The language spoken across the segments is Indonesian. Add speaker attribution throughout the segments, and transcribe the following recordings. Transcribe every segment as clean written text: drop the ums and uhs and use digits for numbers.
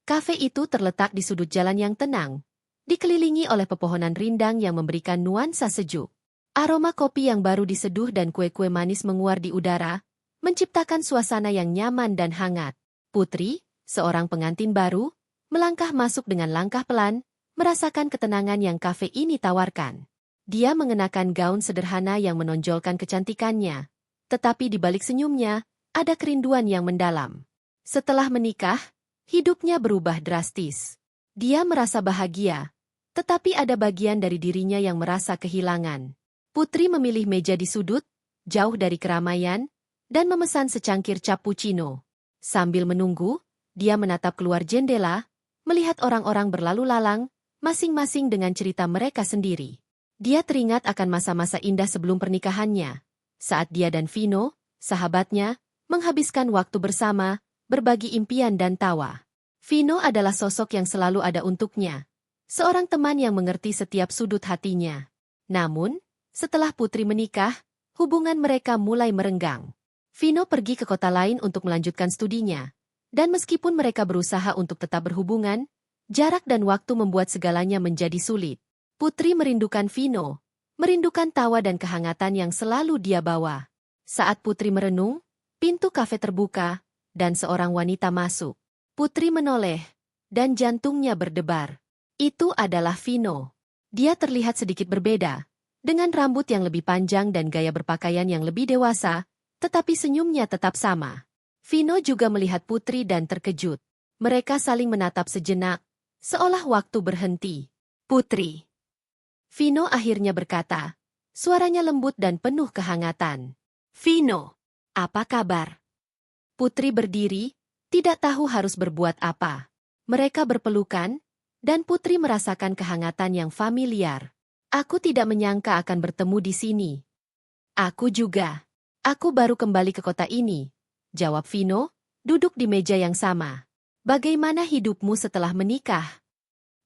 Speaker 1: Kafe itu terletak di sudut jalan yang tenang, dikelilingi oleh pepohonan rindang yang memberikan nuansa sejuk. Aroma kopi yang baru diseduh dan kue-kue manis menguar di udara, menciptakan suasana yang nyaman dan hangat. Putri, seorang pengantin baru, melangkah masuk dengan langkah pelan, merasakan ketenangan yang kafe ini tawarkan. Dia mengenakan gaun sederhana yang menonjolkan kecantikannya, tetapi di balik senyumnya, ada kerinduan yang mendalam. Setelah menikah, hidupnya berubah drastis. Dia merasa bahagia, tetapi ada bagian dari dirinya yang merasa kehilangan. Putri memilih meja di sudut, jauh dari keramaian, dan memesan secangkir cappuccino. Sambil menunggu, dia menatap keluar jendela, melihat orang-orang berlalu lalang, masing-masing dengan cerita mereka sendiri. Dia teringat akan masa-masa indah sebelum pernikahannya, saat dia dan Vino, sahabatnya, menghabiskan waktu bersama, berbagi impian dan tawa. Vino adalah sosok yang selalu ada untuknya, seorang teman yang mengerti setiap sudut hatinya. Namun, setelah Putri menikah, hubungan mereka mulai merenggang. Vino pergi ke kota lain untuk melanjutkan studinya, dan meskipun mereka berusaha untuk tetap berhubungan, jarak dan waktu membuat segalanya menjadi sulit. Putri merindukan Vino, merindukan tawa dan kehangatan yang selalu dia bawa. Saat Putri merenung, pintu kafe terbuka, dan seorang wanita masuk. Putri menoleh, dan jantungnya berdebar. Itu adalah Vino. Dia terlihat sedikit berbeda, dengan rambut yang lebih panjang dan gaya berpakaian yang lebih dewasa, tetapi senyumnya tetap sama. Vino juga melihat Putri dan terkejut. Mereka saling menatap sejenak, seolah waktu berhenti. Putri. Vino akhirnya berkata, suaranya lembut dan penuh kehangatan. Vino, apa kabar? Putri berdiri, tidak tahu harus berbuat apa. Mereka berpelukan, dan Putri merasakan kehangatan yang familiar. Aku tidak menyangka akan bertemu di sini. Aku juga. Aku baru kembali ke kota ini, jawab Vino, duduk di meja yang sama. Bagaimana hidupmu setelah menikah?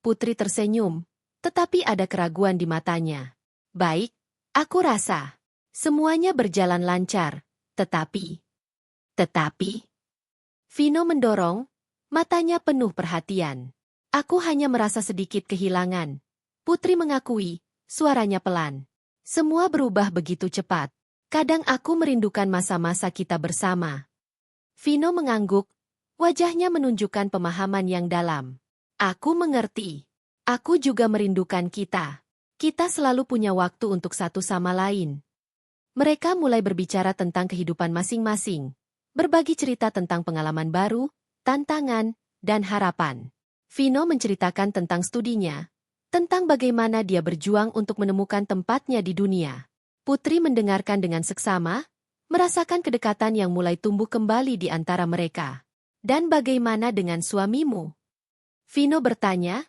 Speaker 1: Putri tersenyum, tetapi ada keraguan di matanya. Baik, aku rasa. Semuanya berjalan lancar, tetapi... Vino mendorong, matanya penuh perhatian. Aku hanya merasa sedikit kehilangan. Putri mengakui, suaranya pelan. Semua berubah begitu cepat. Kadang aku merindukan masa-masa kita bersama. Vino mengangguk, wajahnya menunjukkan pemahaman yang dalam. Aku mengerti. Aku juga merindukan kita. Kita selalu punya waktu untuk satu sama lain. Mereka mulai berbicara tentang kehidupan masing-masing, berbagi cerita tentang pengalaman baru, tantangan, dan harapan. Vino menceritakan tentang studinya, tentang bagaimana dia berjuang untuk menemukan tempatnya di dunia. Putri mendengarkan dengan seksama, merasakan kedekatan yang mulai tumbuh kembali di antara mereka. Dan bagaimana dengan suamimu? Vino bertanya,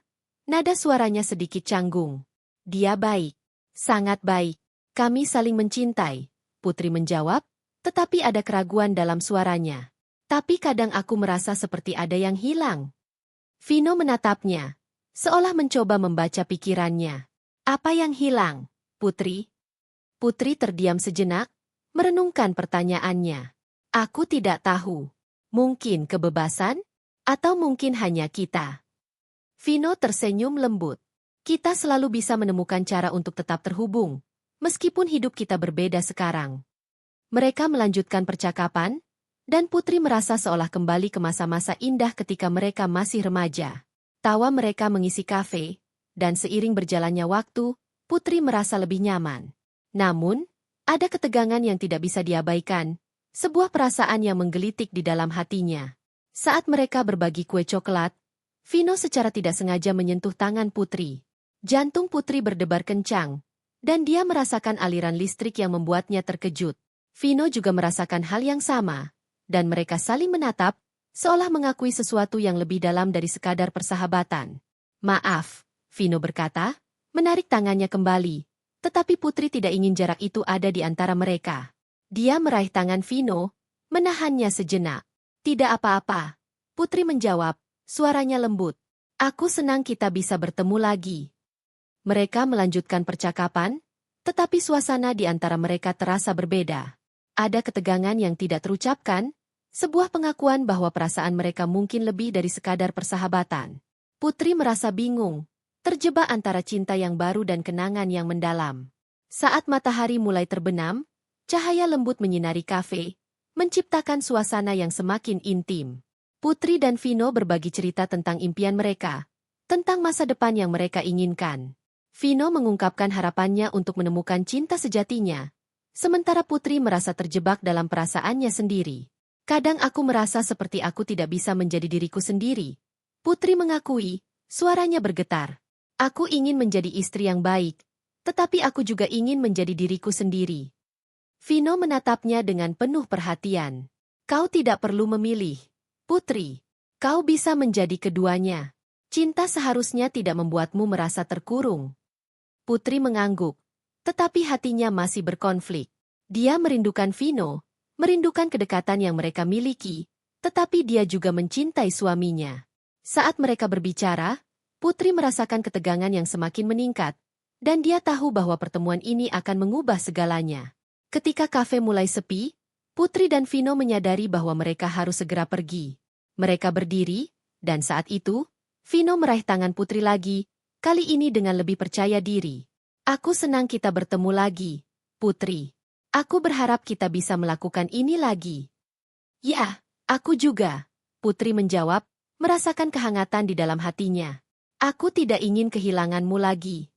Speaker 1: nada suaranya sedikit canggung. Dia baik, sangat baik. Kami saling mencintai, Putri menjawab, tetapi ada keraguan dalam suaranya. Tapi kadang aku merasa seperti ada yang hilang. Vino menatapnya, seolah mencoba membaca pikirannya. Apa yang hilang, Putri? Putri terdiam sejenak, merenungkan pertanyaannya. Aku tidak tahu. Mungkin kebebasan? Atau mungkin hanya kita? Vino tersenyum lembut. Kita selalu bisa menemukan cara untuk tetap terhubung, meskipun hidup kita berbeda sekarang. Mereka melanjutkan percakapan, dan Putri merasa seolah kembali ke masa-masa indah ketika mereka masih remaja. Tawa mereka mengisi kafe, dan seiring berjalannya waktu, Putri merasa lebih nyaman. Namun, ada ketegangan yang tidak bisa diabaikan, sebuah perasaan yang menggelitik di dalam hatinya. Saat mereka berbagi kue coklat, Vino secara tidak sengaja menyentuh tangan Putri. Jantung Putri berdebar kencang, dan dia merasakan aliran listrik yang membuatnya terkejut. Vino juga merasakan hal yang sama, dan mereka saling menatap, seolah mengakui sesuatu yang lebih dalam dari sekadar persahabatan. Maaf, Vino berkata, menarik tangannya kembali, tetapi Putri tidak ingin jarak itu ada di antara mereka. Dia meraih tangan Vino, menahannya sejenak. Tidak apa-apa, Putri menjawab, suaranya lembut. Aku senang kita bisa bertemu lagi. Mereka melanjutkan percakapan, tetapi suasana di antara mereka terasa berbeda. Ada ketegangan yang tidak terucapkan, Sebuah pengakuan bahwa perasaan mereka mungkin lebih dari sekadar persahabatan. Putri merasa bingung, terjebak antara cinta yang baru dan kenangan yang mendalam. Saat matahari mulai terbenam, cahaya lembut menyinari kafe, menciptakan suasana yang semakin intim. Putri dan Vino berbagi cerita tentang impian mereka, tentang masa depan yang mereka inginkan. Vino mengungkapkan harapannya untuk menemukan cinta sejatinya, sementara Putri merasa terjebak dalam perasaannya sendiri. Kadang aku merasa seperti aku tidak bisa menjadi diriku sendiri. Putri mengakui, suaranya bergetar. Aku ingin menjadi istri yang baik, tetapi aku juga ingin menjadi diriku sendiri. Vino menatapnya dengan penuh perhatian. Kau tidak perlu memilih, Putri. Kau bisa menjadi keduanya. Cinta seharusnya tidak membuatmu merasa terkurung. Putri mengangguk, tetapi hatinya masih berkonflik. Dia merindukan Vino, merindukan kedekatan yang mereka miliki, tetapi dia juga mencintai suaminya. Saat mereka berbicara, Putri merasakan ketegangan yang semakin meningkat, dan dia tahu bahwa pertemuan ini akan mengubah segalanya. Ketika kafe mulai sepi, Putri dan Vino menyadari bahwa mereka harus segera pergi. Mereka berdiri, dan saat itu, Vino meraih tangan Putri lagi, kali ini dengan lebih percaya diri. Aku senang kita bertemu lagi, Putri. Aku berharap kita bisa melakukan ini lagi. Ya, aku juga, Putri menjawab, merasakan kehangatan di dalam hatinya. Aku tidak ingin kehilanganmu lagi.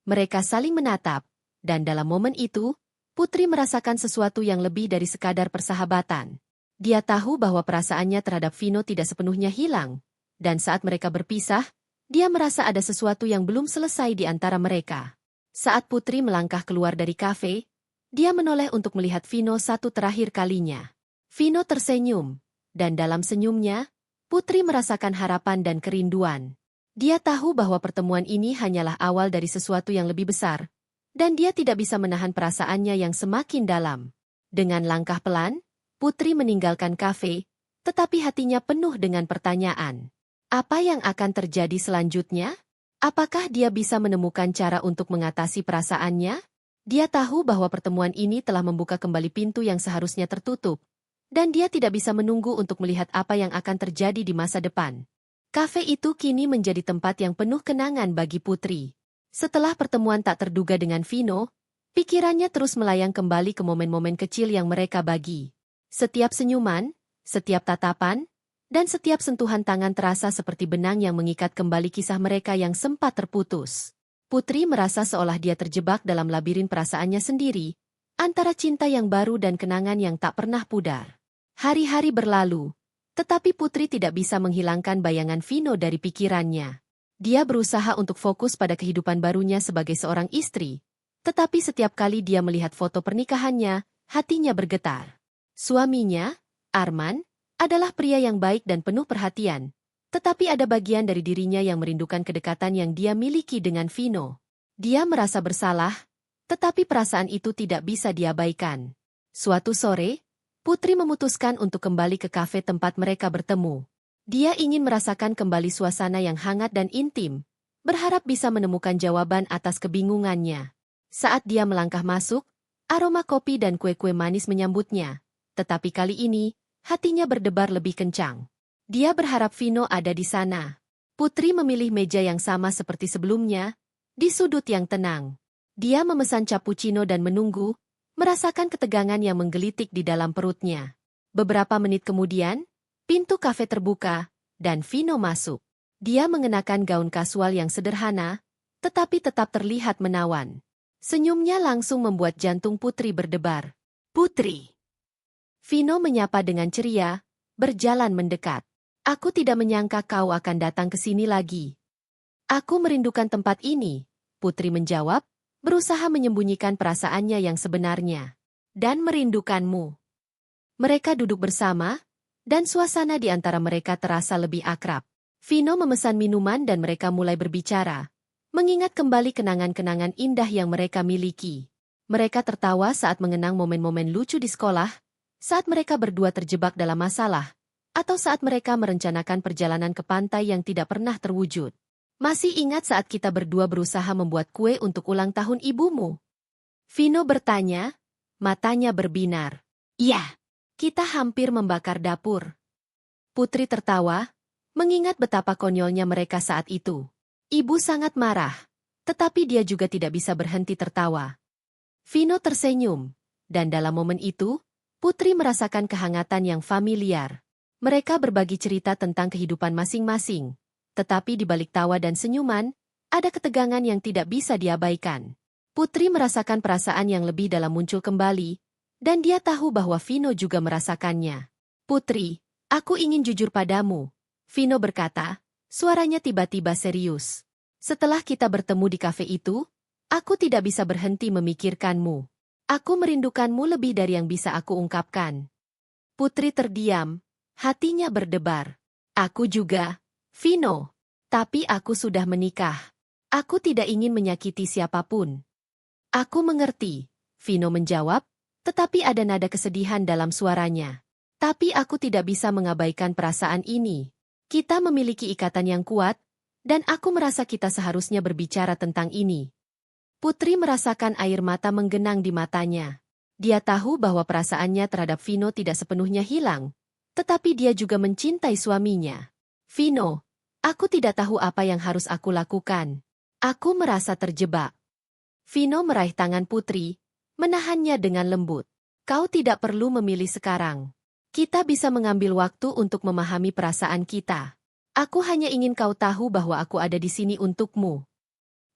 Speaker 1: Mereka saling menatap, dan dalam momen itu, Putri merasakan sesuatu yang lebih dari sekadar persahabatan. Dia tahu bahwa perasaannya terhadap Vino tidak sepenuhnya hilang, dan saat mereka berpisah, dia merasa ada sesuatu yang belum selesai di antara mereka. Saat Putri melangkah keluar dari kafe, dia menoleh untuk melihat Vino satu terakhir kalinya. Vino tersenyum, dan dalam senyumnya, Putri merasakan harapan dan kerinduan. Dia tahu bahwa pertemuan ini hanyalah awal dari sesuatu yang lebih besar, dan dia tidak bisa menahan perasaannya yang semakin dalam. Dengan langkah pelan, Putri meninggalkan kafe, tetapi hatinya penuh dengan pertanyaan. Apa yang akan terjadi selanjutnya? Apakah dia bisa menemukan cara untuk mengatasi perasaannya? Dia tahu bahwa pertemuan ini telah membuka kembali pintu yang seharusnya tertutup, dan dia tidak bisa menunggu untuk melihat apa yang akan terjadi di masa depan. Kafe itu kini menjadi tempat yang penuh kenangan bagi Putri. Setelah pertemuan tak terduga dengan Vino, pikirannya terus melayang kembali ke momen-momen kecil yang mereka bagi. Setiap senyuman, setiap tatapan, dan setiap sentuhan tangan terasa seperti benang yang mengikat kembali kisah mereka yang sempat terputus. Putri merasa seolah dia terjebak dalam labirin perasaannya sendiri, antara cinta yang baru dan kenangan yang tak pernah pudar. Hari-hari berlalu, tetapi Putri tidak bisa menghilangkan bayangan Vino dari pikirannya. Dia berusaha untuk fokus pada kehidupan barunya sebagai seorang istri, tetapi setiap kali dia melihat foto pernikahannya, hatinya bergetar. Suaminya, Arman, adalah pria yang baik dan penuh perhatian, tetapi ada bagian dari dirinya yang merindukan kedekatan yang dia miliki dengan Vino. Dia merasa bersalah, tetapi perasaan itu tidak bisa diabaikan. Suatu sore, Putri memutuskan untuk kembali ke kafe tempat mereka bertemu. Dia ingin merasakan kembali suasana yang hangat dan intim, berharap bisa menemukan jawaban atas kebingungannya. Saat dia melangkah masuk, aroma kopi dan kue-kue manis menyambutnya, tetapi kali ini, hatinya berdebar lebih kencang. Dia berharap Vino ada di sana. Putri memilih meja yang sama seperti sebelumnya, di sudut yang tenang. Dia memesan cappuccino dan menunggu, merasakan ketegangan yang menggelitik di dalam perutnya. Beberapa menit kemudian, pintu kafe terbuka, dan Vino masuk. Dia mengenakan gaun kasual yang sederhana, tetapi tetap terlihat menawan. Senyumnya langsung membuat jantung Putri berdebar. Putri! Vino menyapa dengan ceria, berjalan mendekat. Aku tidak menyangka kau akan datang ke sini lagi. Aku merindukan tempat ini, Putri menjawab, berusaha menyembunyikan perasaannya yang sebenarnya. Dan merindukanmu. Mereka duduk bersama, dan suasana di antara mereka terasa lebih akrab. Vino memesan minuman dan mereka mulai berbicara, mengingat kembali kenangan-kenangan indah yang mereka miliki. Mereka tertawa saat mengenang momen-momen lucu di sekolah, saat mereka berdua terjebak dalam masalah, atau saat mereka merencanakan perjalanan ke pantai yang tidak pernah terwujud. Masih ingat saat kita berdua berusaha membuat kue untuk ulang tahun ibumu? Vino bertanya, matanya berbinar. Iya, Kita hampir membakar dapur. Putri tertawa, mengingat betapa konyolnya mereka saat itu. Ibu sangat marah, tetapi dia juga tidak bisa berhenti tertawa. Vino tersenyum, dan dalam momen itu, Putri merasakan kehangatan yang familiar. Mereka berbagi cerita tentang kehidupan masing-masing, tetapi di balik tawa dan senyuman, ada ketegangan yang tidak bisa diabaikan. Putri merasakan perasaan yang lebih dalam muncul kembali, dan dia tahu bahwa Vino juga merasakannya. Putri, aku ingin jujur padamu, Vino berkata, suaranya tiba-tiba serius. Setelah kita bertemu di kafe itu, aku tidak bisa berhenti memikirkanmu. Aku merindukanmu lebih dari yang bisa aku ungkapkan. Putri terdiam, hatinya berdebar. Aku juga, Vino. Tapi aku sudah menikah. Aku tidak ingin menyakiti siapapun. Aku mengerti, Vino menjawab, tetapi ada nada kesedihan dalam suaranya. Tapi aku tidak bisa mengabaikan perasaan ini. Kita memiliki ikatan yang kuat, dan aku merasa kita seharusnya berbicara tentang ini. Putri merasakan air mata menggenang di matanya. Dia tahu bahwa perasaannya terhadap Vino tidak sepenuhnya hilang, tetapi dia juga mencintai suaminya. Vino, aku tidak tahu apa yang harus aku lakukan. Aku merasa terjebak. Vino meraih tangan Putri, menahannya dengan lembut. Kau tidak perlu memilih sekarang. Kita bisa mengambil waktu untuk memahami perasaan kita. Aku hanya ingin kau tahu bahwa aku ada di sini untukmu.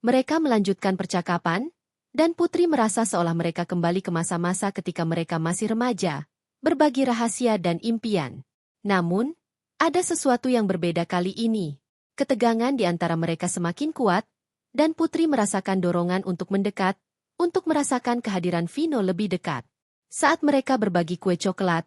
Speaker 1: Mereka melanjutkan percakapan, dan Putri merasa seolah mereka kembali ke masa-masa ketika mereka masih remaja, berbagi rahasia dan impian. Namun, ada sesuatu yang berbeda kali ini. Ketegangan di antara mereka semakin kuat, dan Putri merasakan dorongan untuk mendekat, untuk merasakan kehadiran Vino lebih dekat. Saat mereka berbagi kue coklat,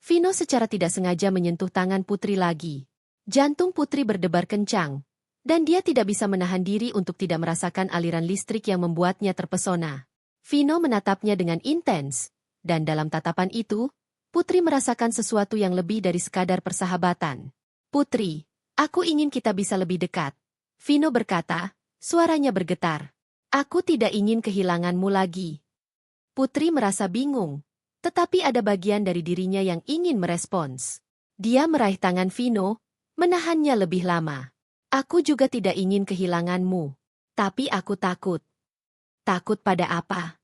Speaker 1: Vino secara tidak sengaja menyentuh tangan Putri lagi. Jantung Putri berdebar kencang, dan dia tidak bisa menahan diri untuk tidak merasakan aliran listrik yang membuatnya terpesona. Vino menatapnya dengan intens, dan dalam tatapan itu, Putri merasakan sesuatu yang lebih dari sekadar persahabatan. Putri, aku ingin kita bisa lebih dekat. Vino berkata, suaranya bergetar. Aku tidak ingin kehilanganmu lagi. Putri merasa bingung, tetapi ada bagian dari dirinya yang ingin merespons. Dia meraih tangan Vino, menahannya lebih lama. Aku juga tidak ingin kehilanganmu, tapi aku takut. Takut pada apa?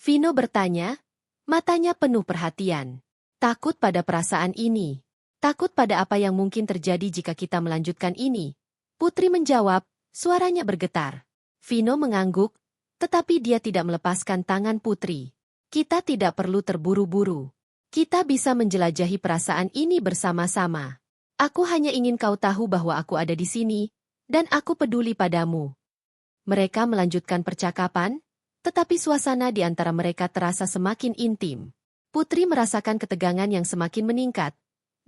Speaker 1: Vino bertanya, matanya penuh perhatian. Takut pada perasaan ini. Takut pada apa yang mungkin terjadi jika kita melanjutkan ini. Putri menjawab, suaranya bergetar. Vino mengangguk, tetapi dia tidak melepaskan tangan Putri. Kita tidak perlu terburu-buru. Kita bisa menjelajahi perasaan ini bersama-sama. Aku hanya ingin kau tahu bahwa aku ada di sini, dan aku peduli padamu. Mereka melanjutkan percakapan, tetapi suasana di antara mereka terasa semakin intim. Putri merasakan ketegangan yang semakin meningkat,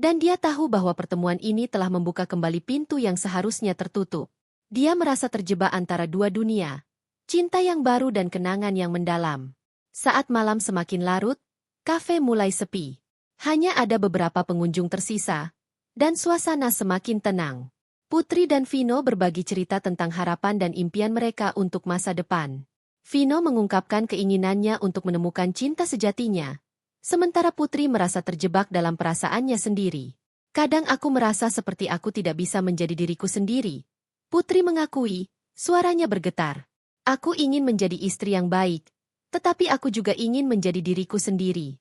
Speaker 1: dan dia tahu bahwa pertemuan ini telah membuka kembali pintu yang seharusnya tertutup. Dia merasa terjebak antara dua dunia, cinta yang baru dan kenangan yang mendalam. Saat malam semakin larut, kafe mulai sepi. Hanya ada beberapa pengunjung tersisa, dan suasana semakin tenang. Putri dan Vino berbagi cerita tentang harapan dan impian mereka untuk masa depan. Vino mengungkapkan keinginannya untuk menemukan cinta sejatinya, sementara Putri merasa terjebak dalam perasaannya sendiri. Kadang aku merasa seperti aku tidak bisa menjadi diriku sendiri. Putri mengakui, suaranya bergetar. Aku ingin menjadi istri yang baik, tetapi aku juga ingin menjadi diriku sendiri.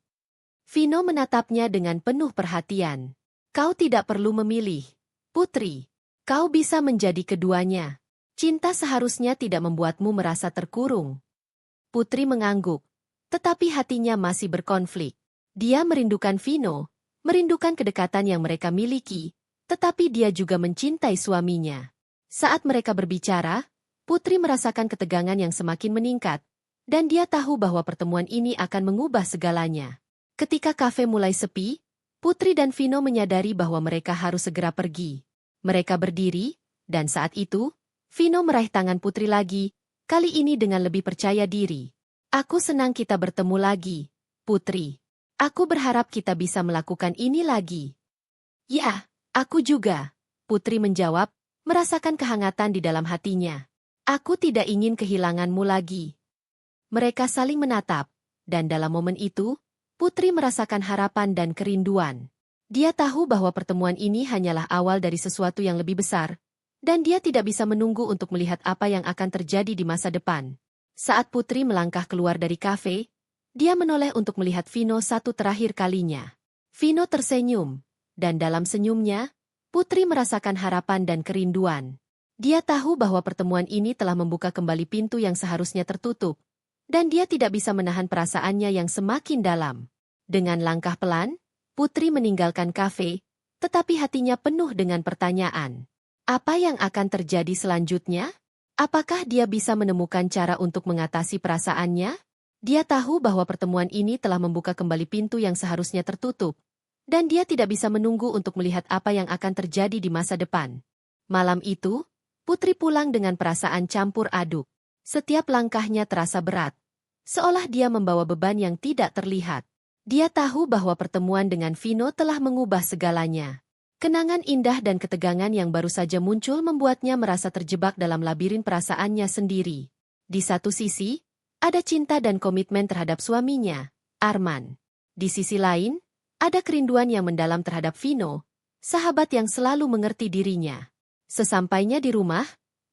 Speaker 1: Vino menatapnya dengan penuh perhatian. Kau tidak perlu memilih, Putri. Kau bisa menjadi keduanya. Cinta seharusnya tidak membuatmu merasa terkurung. Putri mengangguk, tetapi hatinya masih berkonflik. Dia merindukan Vino, merindukan kedekatan yang mereka miliki, tetapi dia juga mencintai suaminya. Saat mereka berbicara, Putri merasakan ketegangan yang semakin meningkat, dan dia tahu bahwa pertemuan ini akan mengubah segalanya. Ketika kafe mulai sepi, Putri dan Vino menyadari bahwa mereka harus segera pergi. Mereka berdiri, dan saat itu, Vino meraih tangan Putri lagi, kali ini dengan lebih percaya diri. Aku senang kita bertemu lagi, Putri. Aku berharap kita bisa melakukan ini lagi. Ya, aku juga, Putri menjawab, merasakan kehangatan di dalam hatinya. Aku tidak ingin kehilanganmu lagi. Mereka saling menatap, dan dalam momen itu, Putri merasakan harapan dan kerinduan. Dia tahu bahwa pertemuan ini hanyalah awal dari sesuatu yang lebih besar, dan dia tidak bisa menunggu untuk melihat apa yang akan terjadi di masa depan. Saat Putri melangkah keluar dari kafe, dia menoleh untuk melihat Vino satu terakhir kalinya. Vino tersenyum, dan dalam senyumnya, Putri merasakan harapan dan kerinduan. Dia tahu bahwa pertemuan ini telah membuka kembali pintu yang seharusnya tertutup, dan dia tidak bisa menahan perasaannya yang semakin dalam. Dengan langkah pelan, Putri meninggalkan kafe, tetapi hatinya penuh dengan pertanyaan. Apa yang akan terjadi selanjutnya? Apakah dia bisa menemukan cara untuk mengatasi perasaannya? Dia tahu bahwa pertemuan ini telah membuka kembali pintu yang seharusnya tertutup, dan dia tidak bisa menunggu untuk melihat apa yang akan terjadi di masa depan. Malam itu, Putri pulang dengan perasaan campur aduk. Setiap langkahnya terasa berat, seolah dia membawa beban yang tidak terlihat. Dia tahu bahwa pertemuan dengan Vino telah mengubah segalanya. Kenangan indah dan ketegangan yang baru saja muncul membuatnya merasa terjebak dalam labirin perasaannya sendiri. Di satu sisi, ada cinta dan komitmen terhadap suaminya, Arman. Di sisi lain, ada kerinduan yang mendalam terhadap Vino, sahabat yang selalu mengerti dirinya. Sesampainya di rumah,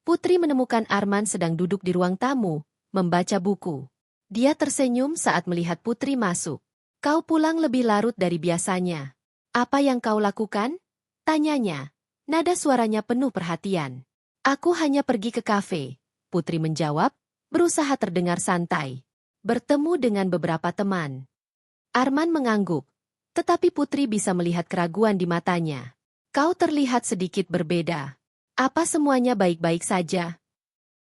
Speaker 1: Putri menemukan Arman sedang duduk di ruang tamu, membaca buku. Dia tersenyum saat melihat Putri masuk. Kau pulang lebih larut dari biasanya. Apa yang kau lakukan? Tanyanya. Nada suaranya penuh perhatian. Aku hanya pergi ke kafe, Putri menjawab, berusaha terdengar santai. Bertemu dengan beberapa teman. Arman mengangguk, tetapi Putri bisa melihat keraguan di matanya. Kau terlihat sedikit berbeda. Apa semuanya baik-baik saja?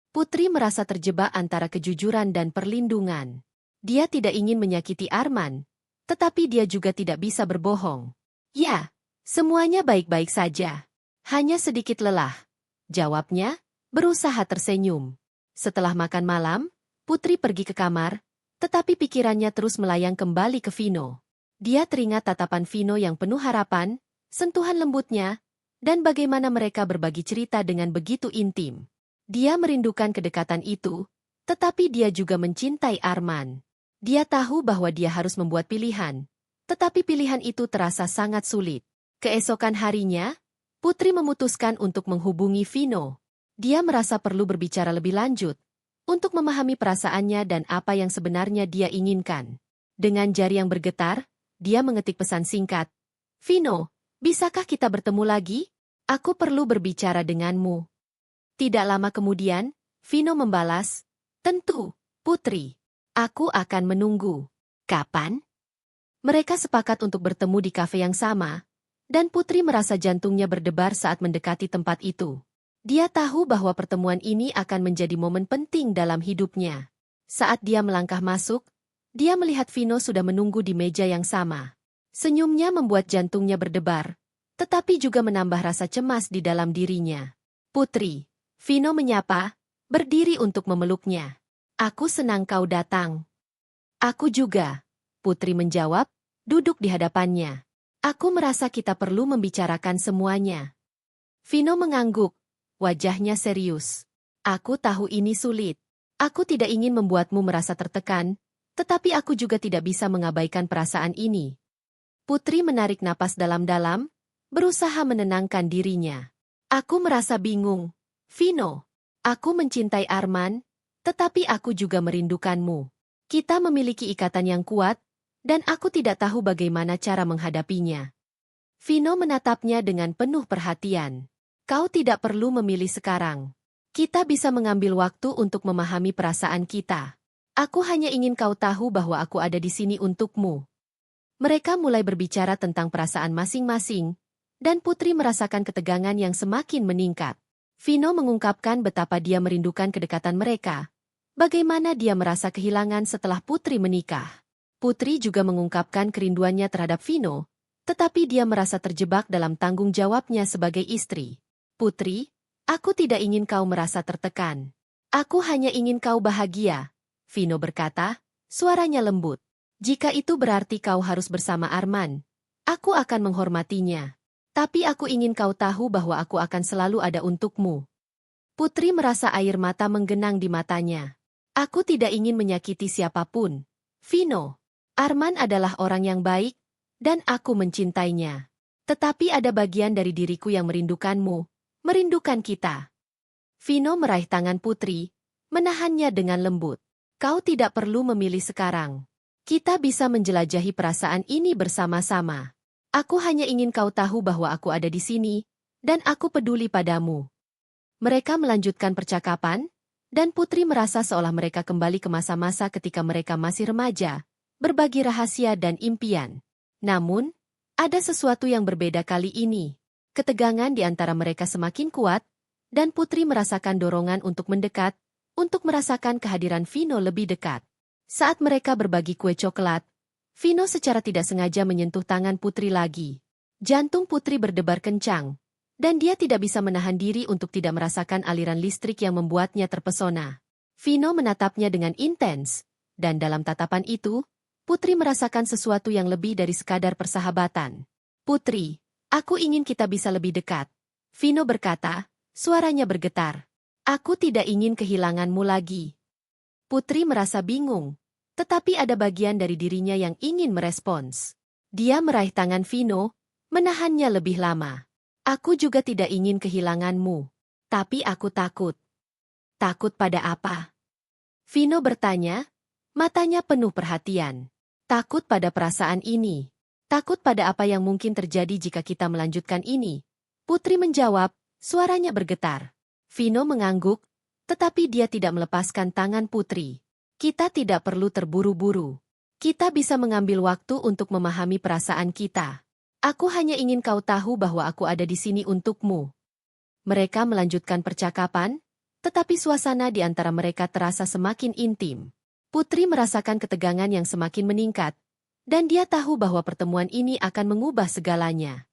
Speaker 1: Putri merasa terjebak antara kejujuran dan perlindungan. Dia tidak ingin menyakiti Arman, tetapi dia juga tidak bisa berbohong. Ya, semuanya baik-baik saja. Hanya sedikit lelah. Jawabnya, berusaha tersenyum. Setelah makan malam, Putri pergi ke kamar, tetapi pikirannya terus melayang kembali ke Vino. Dia teringat tatapan Vino yang penuh harapan, sentuhan lembutnya, dan bagaimana mereka berbagi cerita dengan begitu intim. Dia merindukan kedekatan itu, tetapi dia juga mencintai Arman. Dia tahu bahwa dia harus membuat pilihan, tetapi pilihan itu terasa sangat sulit. Keesokan harinya, Putri memutuskan untuk menghubungi Vino. Dia merasa perlu berbicara lebih lanjut, untuk memahami perasaannya dan apa yang sebenarnya dia inginkan. Dengan jari yang bergetar, dia mengetik pesan singkat. Vino, bisakah kita bertemu lagi? Aku perlu berbicara denganmu. Tidak lama kemudian, Vino membalas, tentu, Putri. Aku akan menunggu. Kapan? Mereka sepakat untuk bertemu di kafe yang sama, dan Putri merasa jantungnya berdebar saat mendekati tempat itu. Dia tahu bahwa pertemuan ini akan menjadi momen penting dalam hidupnya. Saat dia melangkah masuk, dia melihat Vino sudah menunggu di meja yang sama. Senyumnya membuat jantungnya berdebar, tetapi juga menambah rasa cemas di dalam dirinya. Putri, Vino menyapa, berdiri untuk memeluknya. Aku senang kau datang. Aku juga, Putri menjawab, duduk di hadapannya. Aku merasa kita perlu membicarakan semuanya. Vino mengangguk, wajahnya serius. Aku tahu ini sulit. Aku tidak ingin membuatmu merasa tertekan, tetapi aku juga tidak bisa mengabaikan perasaan ini. Putri menarik napas dalam-dalam, berusaha menenangkan dirinya. Aku merasa bingung. Vino, aku mencintai Arman, tetapi aku juga merindukanmu. Kita memiliki ikatan yang kuat, dan aku tidak tahu bagaimana cara menghadapinya. Vino menatapnya dengan penuh perhatian. Kau tidak perlu memilih sekarang. Kita bisa mengambil waktu untuk memahami perasaan kita. Aku hanya ingin kau tahu bahwa aku ada di sini untukmu. Mereka mulai berbicara tentang perasaan masing-masing, dan Putri merasakan ketegangan yang semakin meningkat. Vino mengungkapkan betapa dia merindukan kedekatan mereka. Bagaimana dia merasa kehilangan setelah Putri menikah. Putri juga mengungkapkan kerinduannya terhadap Vino, tetapi dia merasa terjebak dalam tanggung jawabnya sebagai istri. Putri, aku tidak ingin kau merasa tertekan. Aku hanya ingin kau bahagia, Vino berkata, suaranya lembut. Jika itu berarti kau harus bersama Arman, aku akan menghormatinya. Tapi aku ingin kau tahu bahwa aku akan selalu ada untukmu. Putri merasa air mata menggenang di matanya. Aku tidak ingin menyakiti siapapun, Vino. Arman adalah orang yang baik, dan aku mencintainya. Tetapi ada bagian dari diriku yang merindukanmu, merindukan kita. Vino meraih tangan Putri, menahannya dengan lembut. Kau tidak perlu memilih sekarang. Kita bisa menjelajahi perasaan ini bersama-sama. Aku hanya ingin kau tahu bahwa aku ada di sini, dan aku peduli padamu. Mereka melanjutkan percakapan, dan Putri merasa seolah mereka kembali ke masa-masa ketika mereka masih remaja, berbagi rahasia dan impian. Namun, ada sesuatu yang berbeda kali ini. Ketegangan di antara mereka semakin kuat, dan Putri merasakan dorongan untuk mendekat, untuk merasakan kehadiran Vino lebih dekat. Saat mereka berbagi kue coklat, Vino secara tidak sengaja menyentuh tangan Putri lagi. Jantung Putri berdebar kencang, dan dia tidak bisa menahan diri untuk tidak merasakan aliran listrik yang membuatnya terpesona. Vino menatapnya dengan intens, dan dalam tatapan itu, Putri merasakan sesuatu yang lebih dari sekadar persahabatan. Putri, aku ingin kita bisa lebih dekat. Vino berkata, suaranya bergetar. Aku tidak ingin kehilanganmu lagi. Putri merasa bingung, tetapi ada bagian dari dirinya yang ingin merespons. Dia meraih tangan Vino, menahannya lebih lama. Aku juga tidak ingin kehilanganmu, tapi aku takut. Takut pada apa? Vino bertanya, matanya penuh perhatian. Takut pada perasaan ini. Takut pada apa yang mungkin terjadi jika kita melanjutkan ini. Putri menjawab, suaranya bergetar. Vino mengangguk, tetapi dia tidak melepaskan tangan Putri. Kita tidak perlu terburu-buru. Kita bisa mengambil waktu untuk memahami perasaan kita. Aku hanya ingin kau tahu bahwa aku ada di sini untukmu. Mereka melanjutkan percakapan, tetapi suasana di antara mereka terasa semakin intim. Putri merasakan ketegangan yang semakin meningkat, dan dia tahu bahwa pertemuan ini akan mengubah segalanya.